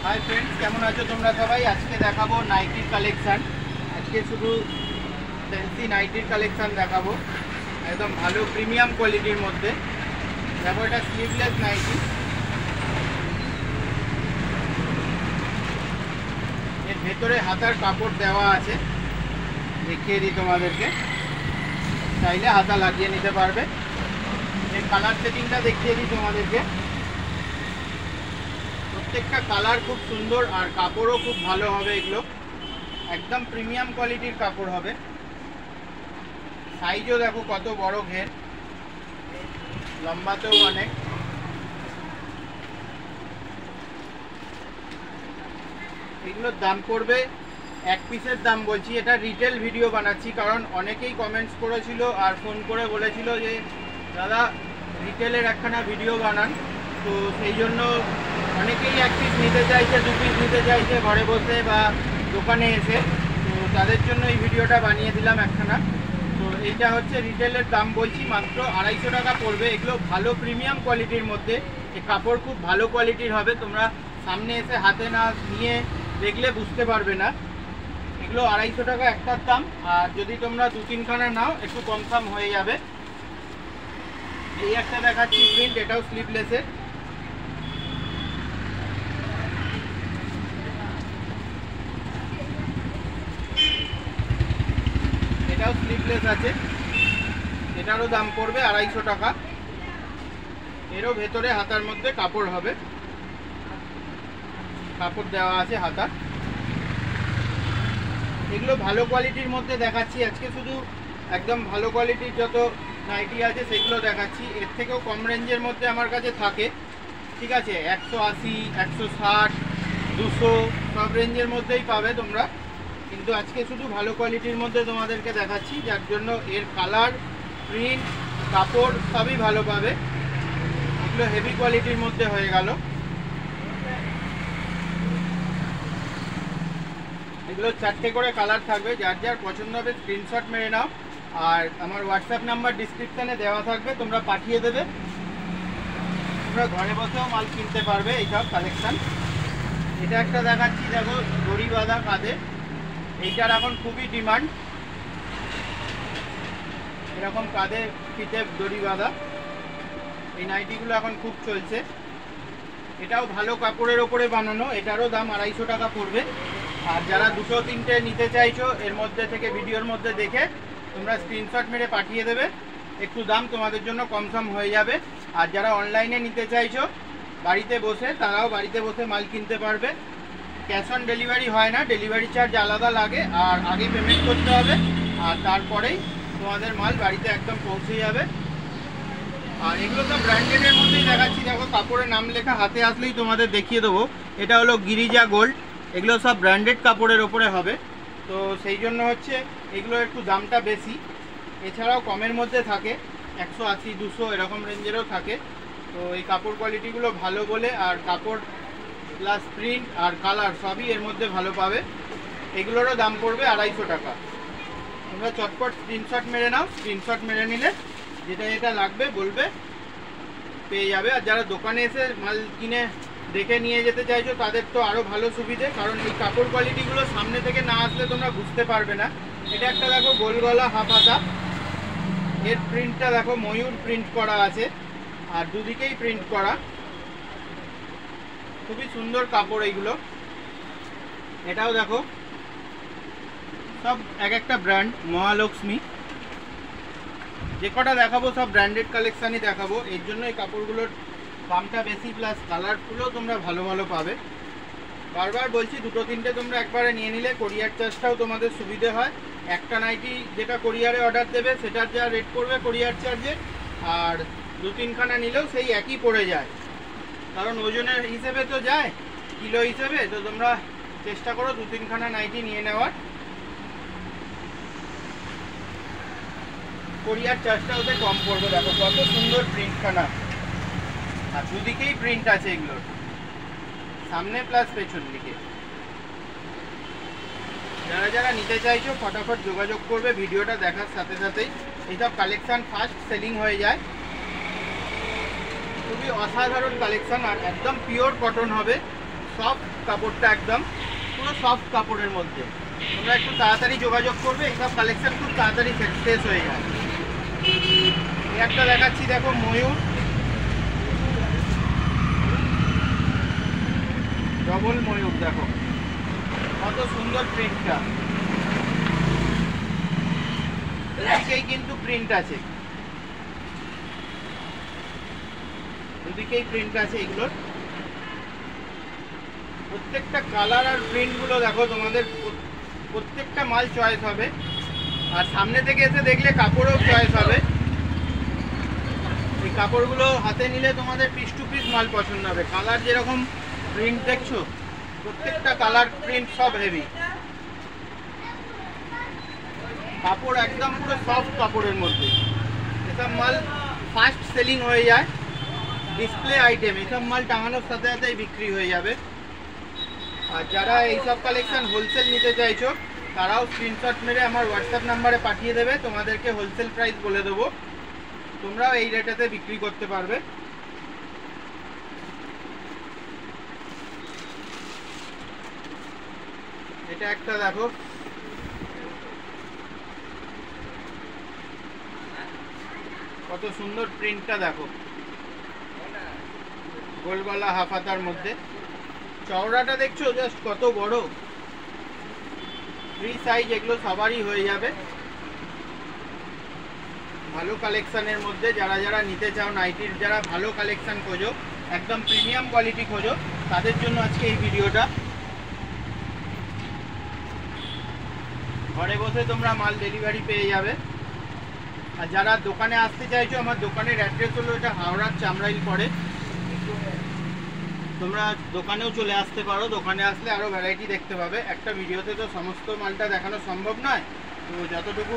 Hi friends केमन आछो तोमरा सबाई। आज के देखाबो नाइटिर कालेक्शन। आज के शुधु फैंसि नाइटिर कालेक्शन देखाबो एकदम भालो प्रिमियम क्वालिटिर मध्य। देखो এটা स्लीवलेस नाइटी, एर भेतरे हातार कापड़ देवा आछे, देखिए दी तोमादेरके, चाइले हाता লাগিয়ে নিতে পারবে। एर কালার সেটিংটা देखिए दी तोमादेरके। प्रत्येकटा कलर खूब सुंदर और कापड़ों खूब भालो होबे, एगुलो एकदम प्रिमियम क्वालिटिर कापड़ होबे। साइजो देखो कत बड़ो घेर, लम्बातेও अनेक। एगुलोर दाम पड़बे एक पिसेर दाम बोलছি, এটা রিটেল ভিডিও বানাচ্ছি কারণ অনেকেই কমেন্টস করেছিল আর ফোন করে বলেছিল যে দাদা রিটেলের একখানা ভিডিও বানান। তো সেই জন্য অনেকেই এক পিস নিতে চাইছে, দু পিস নিতে চাইছে ঘরে বসে বা দোকানে এসে। তো তাদের জন্য এই ভিডিওটা বানিয়ে দিলাম একখানা। তো এইটা হচ্ছে রিটেলের দাম বলছি মাত্র 250 টাকা পড়বে। এগুলো ভালো প্রিমিয়াম কোয়ালিটির মধ্যে, এই কাপড় খুব ভালো কোয়ালিটির হবে। তোমরা সামনে এসে হাতে না নিয়ে দেখলে বুঝতে পারবে না। এগুলো 250 টাকা একটার দাম, আর যদি তোমরা 2-3খানা নাও একটু কম সম হয়ে যাবে। এই একটা দেখাচ্ছি প্রিন্ট, এটাও স্লিভলেসের। এটাও স্লিভলেস আছে, এটারও দাম পড়বে 250 টাকা। এরও ভেতরে হাতার মধ্যে কাপড় হবে, কাপড় দেওয়া আছে হাতা। এগুলো ভালো কোয়ালিটির মধ্যে দেখাচ্ছি আজকে, শুধু একদম ভালো কোয়ালিটির যত নাইটি আছে সেগুলো দেখাচ্ছি। এর থেকেও কম রেঞ্জের মধ্যে আমার কাছে থাকে, ঠিক আছে। 180, 160, 200 সব রেঞ্জের মধ্যেই পাবে তোমরা, কিন্তু আজকে শুধু ভালো কোয়ালিটির মধ্যে তোমাদেরকে দেখাচ্ছি, যার জন্য এর কালার, প্রিন্ট, কাপড় সবই ভালো পাবে। এগুলো হেভি কোয়ালিটির মধ্যে হয়ে গেল। এগুলো 4টে করে কালার থাকবে, যার যার পছন্দ হবে স্ক্রিনশট মেরে নাও। আর আমার হোয়াটসঅ্যাপ নাম্বার ডিসক্রিপশানে দেওয়া থাকবে, তোমরা পাঠিয়ে দেবে। তোমরা ঘরে বসেও মাল কিনতে পারবে এইসব কালেকশান। এটা একটা দেখাচ্ছি, দেখো দড়ি বাঁধা কাঁধে, এইটার এখন খুবই ডিমান্ড। এরকম কাঁধে ফিতে দড়ি বাঁধা এই নাইটিগুলো এখন খুব চলছে। এটাও ভালো কাপড়ের ওপরে বানানো, এটারও দাম 250 টাকা পড়বে। আর যারা 2-3টে নিতে চাইছো এর মধ্যে থেকে ভিডিওর মধ্যে দেখে তোমরা স্ক্রিনশট মেরে পাঠিয়ে দেবে, একটু দাম তোমাদের জন্য কম সম হয়ে যাবে। আর যারা অনলাইনে নিতে চাইছো বাড়িতে বসে, তারাও বাড়িতে বসে মাল কিনতে পারবে। ক্যাশ অন ডেলিভারি হয় না, ডেলিভারি চার্জ আলাদা লাগে, আর আগে পেমেন্ট করতে হবে, আর তারপরেই তোমাদের মাল বাড়িতে একদম পৌঁছে যাবে। আর এগুলো তো ব্র্যান্ডেডের মধ্যেই দেখাচ্ছি, দেখো কাপড়ের নাম লেখা হাতে আসলেই তোমাদের দেখিয়ে দেবো। এটা হলো গিরিজা গোল্ড, এগুলো সব ব্র্যান্ডেড কাপড়ের ওপরে হবে। তো সেই জন্য হচ্ছে এগুলো একটু দামটা বেশি। এছাড়াও কমের মধ্যে থাকে, 180, 200 এরকম রেঞ্জেরও থাকে। তো এই কাপড় কোয়ালিটিগুলো ভালো বলে, আর কাপড় প্লাস প্রিন্ট আর কালার সবই এর মধ্যে ভালো পাবে। এগুলোরও দাম পড়বে 250 টাকা। তোমরা চটপট স্ক্রিনশট মেরে নাও, স্ক্রিনশট মেরে নিলে যেটা যেটা লাগবে বলবে, পেয়ে যাবে। আর যারা দোকানে এসে মাল কিনে দেখে নিয়ে যেতে চাইছো তাদের তো আরও ভালো সুবিধে, কারণ এই কাপড় কোয়ালিটিগুলো সামনে থেকে না আসলে তোমরা বুঝতে পারবে না। এটা একটা দেখো গোল গলা হাফ হাতা, এর প্রিন্টটা দেখো ময়ূর প্রিন্ট করা আছে, আর দুদিকেই প্রিন্ট করা, খুবই সুন্দর কাপড় এইগুলো। এটাও দেখো সব এক একটা ব্র্যান্ড, মহালক্ষ্মী। যে কটা দেখাবো সব ব্র্যান্ডেড কালেকশানই দেখাবো, এর জন্য এই কাপড়গুলোর দামটা বেশি, প্লাস কালারগুলো তোমরা ভালো ভালো পাবে। বারবার বলছি 2-3টে তোমরা একবারে নিয়ে নিলে কোরিয়ার চার্জটাও তোমাদের সুবিধে হয়। একটা নাইটি যেটা কোরিয়ারে অর্ডার দেবে সেটার যা রেট পড়বে কোরিয়ার চার্জে, আর 2-3খানা নিলেও সেই একই পড়ে যায়, কারণ ওজনের হিসেবে তো যায়, কিলো হিসেবে। তো তোমরা চেষ্টা করো 2-3খানা নাইটি নিয়ে নেওয়ার, কোরিয়ার চার্জটা ওতে কম পড়বে। দেখো কত সুন্দর প্রিন্টখানা, আর দুদিকেই প্রিন্ট আছে এগুলোর, সামনে প্লাস পেছন দিকে। যারা যারা নিতে চাইছো ফটাফট যোগাযোগ করবে, ভিডিওটা দেখার সাথে সাথেই। এইসব কালেকশান ফাস্ট সেলিং হয়ে যায়। খুবই অসাধারণ কালেকশন আর একদম পিওর কটন হবে, সফট কাপড়টা একদম পুরো সফট কাপড়ের মধ্যে। তোমরা একটু তাড়াতাড়ি যোগাযোগ করবে, এইসব কালেকশন খুব তাড়াতাড়ি শেষ হয়ে যায়। এই একটা দেখাচ্ছি, দেখো ময়ূর, ডবল ময়ূর, দেখো কত সুন্দর প্রিন্টটা। এদিকেই কিন্তু প্রিন্ট আছে, দুদিকেই প্রিন্ট আছে। এগুলোর প্রত্যেকটা কালার আর প্রিন্টগুলো দেখো, তোমাদের প্রত্যেকটা মাল চয়েস হবে। আর সামনে থেকে এসে দেখলে কাপড়ও চয়েস হবে। এই কাপড়গুলো হাতে নিলে তোমাদের পিস টু পিস মাল পছন্দ হবে। কালার যেরকম প্রিন্ট দেখছো, প্রত্যেকটা কালার প্রিন্ট সব হেভি। কাপড় একদম পুরো সফট কাপড়ের মধ্যে। এসব মাল ফাস্ট সেলিং হয়ে যায়, ডিসপ্লে আইটেম। এসব মাল টাঙানোর সাথে সাথেই বিক্রি হয়ে যাবে। আর যারা এইসব কালেকশন হোলসেল নিতে চাইছো, তারাও স্ক্রিনশট মেরে আমার হোয়াটসঅ্যাপ নাম্বারে পাঠিয়ে দেবে, তোমাদেরকে হোলসেল প্রাইস বলে দেবো, তোমরাও এই রেটেতে বিক্রি করতে পারবে। এটা একটা দেখো, কত সুন্দর প্রিন্টটা দেখো, গোলগলা হাফাতার মধ্যে। চওড়াটা দেখছো জাস্ট কত বড়, ফ্রি সাইজ, এগুলো সবারই হয়ে যাবে। ভালো কালেকশনের মধ্যে যারা যারা নিতে চাও, নাইটির যারা ভালো কালেকশন খোঁজো, একদম প্রিমিয়াম কোয়ালিটি খোঁজো, তাদের জন্য আজকে এই ভিডিওটা। ঘরে বসে তোমরা মাল ডেলিভারি পেয়ে যাবে। আর যারা দোকানে আসতে চাইছো, আমার দোকানের অ্যাড্রেস হলো এটা হাওড়ার চামড়াইল পড়ে। তোমরা দোকানেও চলে আসতে পারো, দোকানে আসলে আরও ভ্যারাইটি দেখতে পাবে। একটা ভিডিওতে তো সমস্ত মালটা দেখানো সম্ভব নয়, তো যতটুকু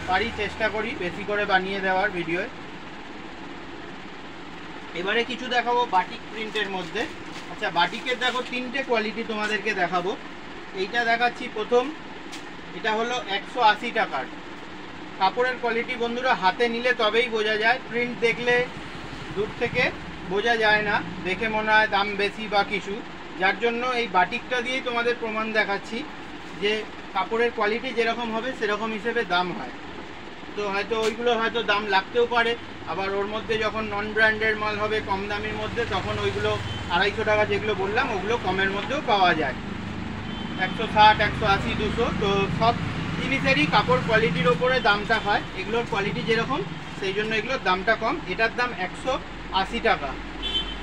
পারি চেষ্টা করি বেশি করে বানিয়ে দেওয়ার ভিডিওয়। এবারে কিছু দেখাবো বাটিক প্রিন্টের মধ্যে। আচ্ছা, বাটিকের দেখো তিনটে কোয়ালিটি তোমাদেরকে দেখাবো। এইটা দেখাচ্ছি প্রথম, এটা হলো 180 টাকার। কাপড়ের কোয়ালিটি বন্ধুরা হাতে নিলে তবেই বোঝা যায়, প্রিন্ট দেখলে দূর থেকে বোঝা যায় না, দেখে মনে হয় দাম বেশি বা কিছু। যার জন্য এই বাটিকটা দিয়েই তোমাদের প্রমাণ দেখাচ্ছি যে কাপড়ের কোয়ালিটি যেরকম হবে সেরকম হিসেবে দাম হয়। তো হয়তো ওইগুলো হয়তো দাম লাগতেও পারে, আবার ওর মধ্যে যখন নন ব্র্যান্ডের মাল হবে কম দামের মধ্যে, তখন ওইগুলো 250 টাকা যেগুলো বললাম ওগুলো কমের মধ্যেও পাওয়া যায়। 160, 180, 200। তো সব জিনিসেরই কাপড় কোয়ালিটির ওপরে দামটা হয়। এগুলোর কোয়ালিটি যেরকম সেই জন্য এগুলোর দামটা কম। এটার দাম 180 টাকা,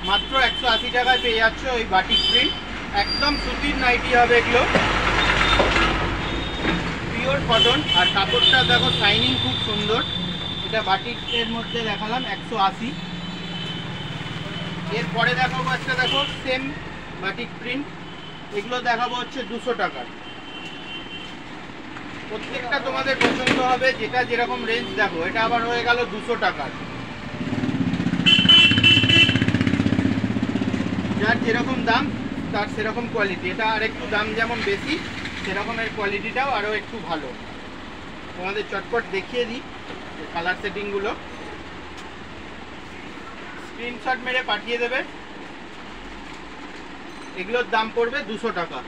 মাত্র 180 টাকায় পেয়ে যাচ্ছ ওই বাটিক প্রিন্ট। একদম সুতির নাইটি হবে এগুলো, পিওর কটন। আর কাপড়টা দেখো শাইনিং খুব সুন্দর। এটা বাটিকের মধ্যে দেখালাম 180। এরপরে দেখাবো একটা, দেখো সেম বাটিক প্রিন্ট, এগুলো দেখাবো হচ্ছে 200 টাকার। প্রত্যেকটা তোমাদের পছন্দ হবে, যেটা যেরকম রেঞ্জ দেখো। এটা আবার হয়ে গেল 200 টাকার। যার যেরকম দাম তার সেরকম কোয়ালিটি। এটা আর একটু দাম যেমন বেশি, সেরকমের কোয়ালিটিটাও আরও একটু ভালো। তোমাদের চটপট দেখিয়ে দিই কালার সেটিংগুলো, স্ক্রিনশট মেরে পাঠিয়ে দেবে। এগুলোর দাম পড়বে 200 টাকা।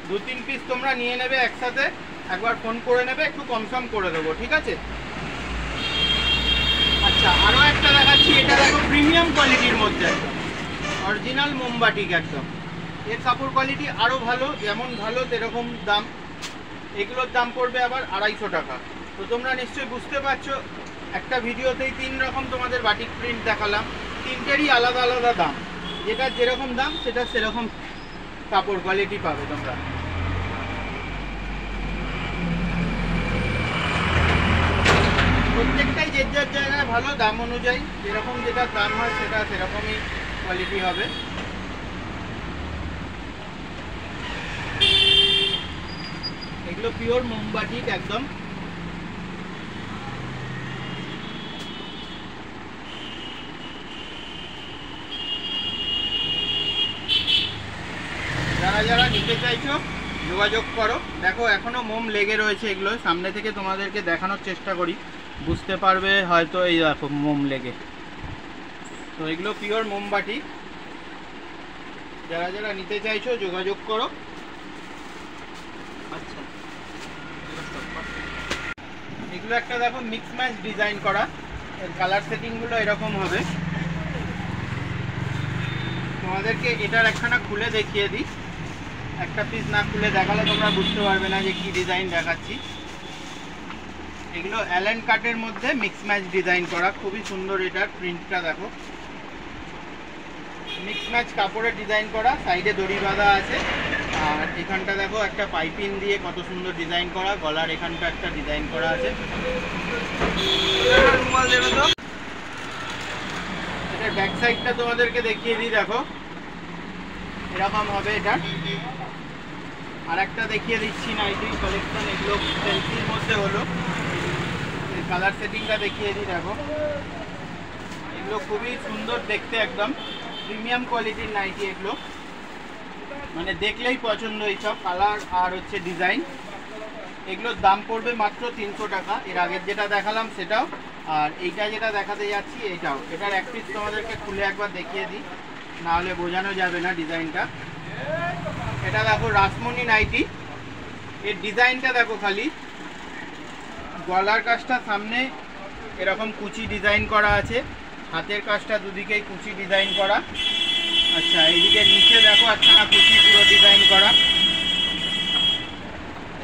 2-3 পিস তোমরা নিয়ে নেবে একসাথে, একবার ফোন করে নেবে, একটু কমসম করে দেবো, ঠিক আছে? আচ্ছা, আরও একটা দেখাচ্ছি। এটা দেখো প্রিমিয়াম কোয়ালিটির মধ্যে একদম অরিজিনাল মোমবাটিক একদম। এর কাপড় কোয়ালিটি আরও ভালো, যেমন ভালো সেরকম দাম। এগুলোর দাম পড়বে আবার 250 টাকা। তো তোমরা নিশ্চয়ই বুঝতে পারছো, একটা ভিডিওতেই 3 রকম তোমাদের বাটিক প্রিন্ট দেখালাম, তিনটেরই আলাদা আলাদা দাম। যেটা যেরকম দাম সেটা সেরকম কাপড় কোয়ালিটি পাবে তোমরা। প্রত্যেকটাই যে যার জায়গায় ভালো, দাম অনুযায়ী যেরকম যেটা দাম হয় সেটা সেরকমই কোয়ালিটি হবে। এগুলো পিওর মোমবাটিক একদম। যারা যারা নিতে চাইছো যোগাযোগ করো। দেখো এখনো মোম লেগে রয়েছে, এগুলো সামনে থেকে তোমাদেরকে দেখানোর চেষ্টা করি, বুঝতে পারবে হয়তো। এই দেখো মোম লেগে, তো এগুলো পিওর মোমবাটি, যারা যারা নিতে চাইছো যোগাযোগ করো। আচ্ছা, এগুলো একটা দেখো মিক্স ম্যাচ ডিজাইন করা, কালার সেটিংগুলো এরকম হবে। তোমাদেরকে এটার একখানা খুলে দেখিয়ে দিই, একটা পিস না খুলে দেখালে তোমরা বুঝতে পারবে না যে কি ডিজাইন দেখাচ্ছি। এগুলো অ্যালেন কাটের মধ্যে মিক্স ম্যাচ ডিজাইন করা, খুবই সুন্দর। এটার প্রিন্টটা দেখো, মিক্স ম্যাচ কাপড়ের ডিজাইন করা, সাইডে দড়ি বাঁধা আছে। আর এখানটা দেখো একটা পাইপিং দিয়ে কত সুন্দর ডিজাইন করা, গলার এখানটা একটা ডিজাইন করা আছে। এটার ব্যাক সাইডটা তোমাদেরকে দেখিয়ে দিই, দেখো এরকম হবে এটা। আর একটা দেখিয়ে দিচ্ছি নাইটি কালেকশন, এগুলো পেন্সিল মধ্যে হলো, কালার সেটিংটা দেখিয়ে দিই দেখো। এগুলো খুবই সুন্দর দেখতে, একদম প্রিমিয়াম কোয়ালিটির নাইটি এগুলো, মানে দেখলেই পছন্দ এইসব কালার আর হচ্ছে ডিজাইন। এগুলোর দাম পড়বে মাত্র 300 টাকা। এর আগের যেটা দেখালাম সেটাও, আর এইটা যেটা দেখাতে যাচ্ছি এইটাও। এটার এক পিস তোমাদেরকে খুলে একবার দেখিয়ে দিই, নাহলে বোঝানো যাবে না ডিজাইনটা। এটা দেখো রাসমণি নাইটি, এর ডিজাইনটা দেখো খালি, গলার কাজটা সামনে এরকম কুচি ডিজাইন করা আছে, হাতের কাজটা দুদিকেই কুচি ডিজাইন করা। আচ্ছা, এইদিকে নিচে দেখো একখানা কুচি পুরো ডিজাইন করা,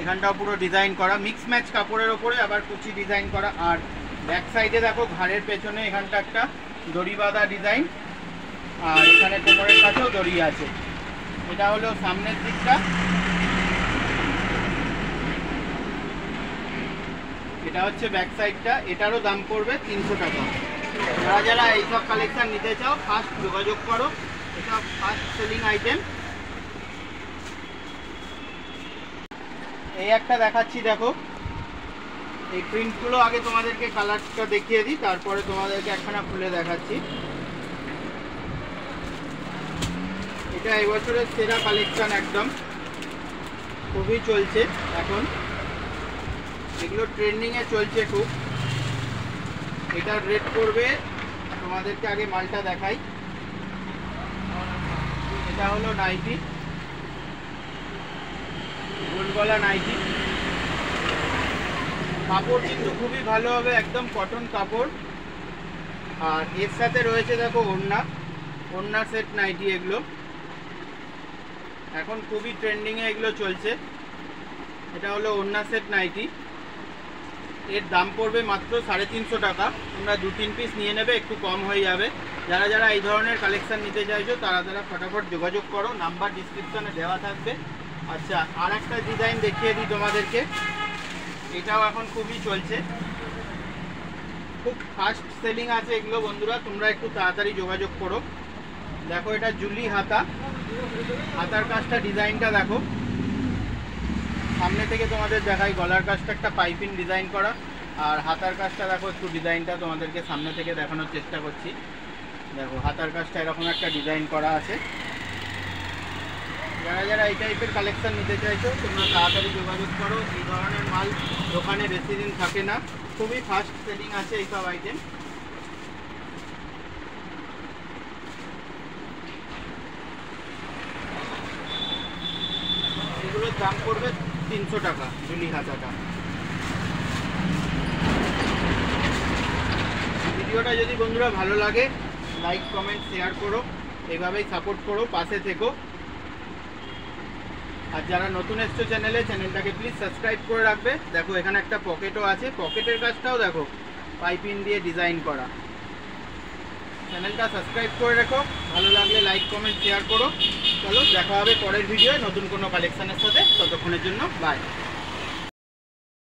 এখানটাও পুরো ডিজাইন করা, মিক্স ম্যাচ কাপড়ের ওপরে আবার কুচি ডিজাইন করা। আর ব্যাক সাইডে দেখো ঘাড়ের পেছনে এখানটা একটা দড়ি বাঁধা ডিজাইন, আর এখানে কোমরের কাছেও দড়ি আছে। এটা হলো সামনের দিকটা, এটা হচ্ছে ব্যাক সাইডটা। এটারও দাম পড়বে 300 টাকা। যারা যারা এইসব কালেকশন নিতে চাও ফার্স্ট যোগাযোগ করো, এসব ফার্স্ট সেলিং আইটেম। এই একটা দেখাচ্ছি দেখো, এই প্রিন্টগুলো আগে তোমাদেরকে কালারটা দেখিয়ে দিই, তারপরে তোমাদেরকে একখানা খুলে দেখাচ্ছি। এটা এবছরের সেরা কালেকশন, একদম খুবই চলছে এখন, এগুলো ট্রেন্ডিংয়ে চলছে খুব। এটার রেট পড়বে, তোমাদেরকে আগে মালটা দেখাই। এটা হলো নাইটি, গোলগলা নাইটি, কাপড় কিন্তু খুবই ভালো হবে, একদম কটন কাপড়। আর এর সাথে রয়েছে দেখো ওড়না, ওড়না সেট নাইটি। এগুলো এখন খুবই ট্রেন্ডিংয়ে এগুলো চলছে। এটা হলো ওড়না সেট নাইটি, এর দাম পড়বে মাত্র 350 টাকা। তোমরা 2-3 পিস নিয়ে নেবে, একটু কম হয়ে যাবে। যারা যারা এই ধরনের কালেকশন নিতে চাইছো তারা তারা ফটাফট যোগাযোগ করো, নাম্বার ডিসক্রিপশনে দেওয়া থাকবে। আচ্ছা, আর একটা ডিজাইন দেখিয়ে দিই তোমাদেরকে, এটাও এখন খুবই চলছে, খুব ফাস্ট সেলিং আছে এগুলো বন্ধুরা, তোমরা একটু তাড়াতাড়ি যোগাযোগ করো। দেখো এটা জুলি হাতা, হাতার কাজটা ডিজাইনটা দেখো, সামনে থেকে তোমাদের দেখাই। গলার কাজটা একটা পাইপিং ডিজাইন করা, আর হাতার কাজটা দেখো একটু ডিজাইনটা তোমাদেরকে সামনে থেকে দেখানোর চেষ্টা করছি। দেখো হাতার কাজটা এরকম একটা ডিজাইন করা আছে। যারা যারা এই টাইপের কালেকশন নিতে চাইছো তোমরা তাড়াতাড়ি যোগাযোগ করো। এই ধরনের মাল দোকানে বেশি দিন থাকে না, খুবই ফাস্ট সেলিং আছে এইসব আইটেম। এগুলোর দাম পড়বে 300 টাকা জুলি হাতাটা। ভিডিওটা যদি বন্ধুরা ভালো লাগে লাইক কমেন্ট শেয়ার করো, এইভাবেই সাপোর্ট করো, পাশে থেকো। আর যারা নতুন এসছো চ্যানেলটাকে প্লিজ সাবস্ক্রাইব করে রাখবে। দেখো এখানে একটা পকেটও আছে, পকেটের কাজটাও দেখো পাইপিং দিয়ে ডিজাইন করা। চ্যানেলটা সাবস্ক্রাইব করে রাখো, ভালো লাগলে লাইক কমেন্ট শেয়ার করো। চলো দেখা হবে পরের ভিডিওয় নতুন কোনো কালেকশনের সাথে, ততক্ষণের জন্য বাই।